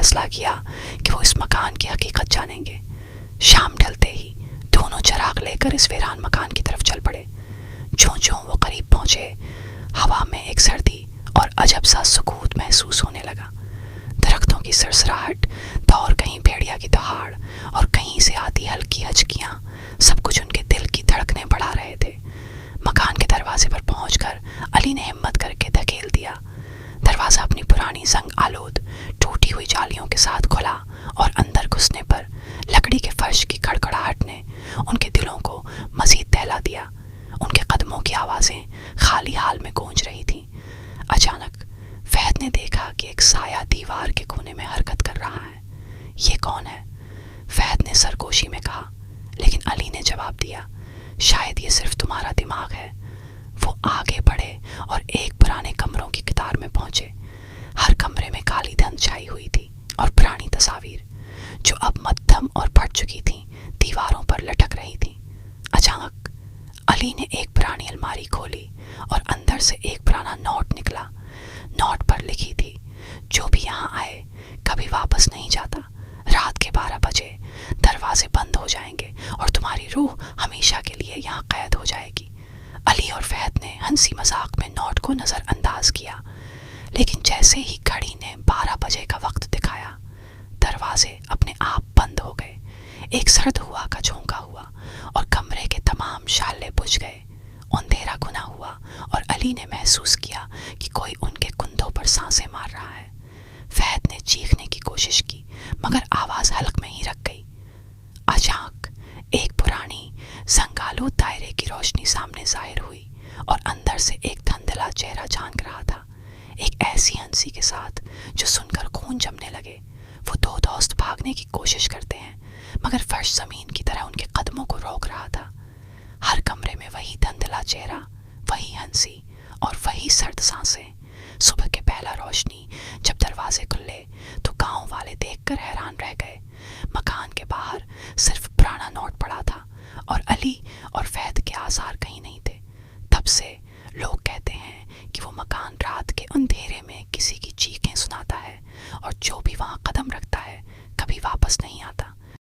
फैसला किया कि वो इस मकान की हकीकत जानेंगे। शाम ढलते ही दोनों चिराग लेकर इस वीरान मकान की तरफ चल पड़े। ज्यों-ज्यों वो करीब पहुंचे, हवा में एक सर्दी और अजब सा सुकूत महसूस होने लगा। दरख्तों की सरसराहट तो और कहीं भेड़िया की दहाड़ और कहीं से आती हल्की हचकियां सब कुछ उनके दिल की धड़कनें बढ़ा रहे थे। मकान के दरवाजे पर पहुंचकर अली ने हिम्मत करके धकेल दिया। दरवाज़ा अपनी पुरानी जंग आलूद टूटी हुई जालियों के साथ खुला और अंदर घुसने पर लकड़ी के फर्श की खड़खड़ाहट ने उनके दिलों को मजीद दहला दिया। उनके कदमों की आवाज़ें खाली हाल में गूंज रही थीं। अचानक फहद ने देखा कि एक साया दीवार के कोने में हरकत कर रहा है। ये कौन है? फहद ने सरगोशी में कहा, लेकिन अली ने जवाब दिया, शायद ये सिर्फ तुम्हारा दिमाग है। वो आगे बढ़े और एक पुराने कमरों की कतार में पहुंचे। हर कमरे में काली धुंध छाई हुई थी और पुरानी तस्वीर जो अब मध्यम और फट चुकी थीं दीवारों पर लटक रही थीं। अचानक अली ने एक पुरानी अलमारी खोली और अंदर से एक पुराना नोट निकला। नोट पर लिखी थी, जो भी यहाँ आए कभी वापस नहीं जाता। रात के 12 बजे दरवाजे बंद हो जाएंगे और तुम्हारी रूह हमेशा के लिए यहाँ कैद हो जाएगी। अली और फहद ने हंसी मजाक में नोट को नज़रअंदाज किया, लेकिन जैसे ही घड़ी ने 12 बजे का वक्त दिखाया, दरवाजे अपने आप बंद हो गए। एक सर्द हुआ का झोंका हुआ और कमरे के तमाम शाले बुझ गए। अंधेरा गुना हुआ और अली ने महसूस किया कि कोई उनके कुंधों पर सांसें मार रहा है। फहद ने चीखने की कोशिश की, मगर आवाज़ हलक में ही रख गई। अचानक एक पुरानी जंगालू दायरे की रोशनी सामने जाहिर हुई और अंदर से एक धुंधला चेहरा झांक रहा था, एक ऐसी हंसी के साथ जो सुनकर खून जमने लगे। वो दो दोस्त भागने की कोशिश करते हैं, मगर फर्श जमीन की तरह उनके कदमों को रोक रहा था। हर कमरे में वही धुंधला चेहरा, वही हंसी और वही सर्द सांसें। सुबह के पहला रोशनी जब दरवाजे खुले तो गांव वाले देखकर हैरान रह गए। मकान के बाहर सिर्फ पुराना नोट पड़ा था और अली और फहद के आसार कहीं नहीं थे। तब से लोग कहते हैं कि वो मकान रात के अंधेरे में किसी की चीखें सुनाता है और जो भी वहाँ कदम रखता है कभी वापस नहीं आता।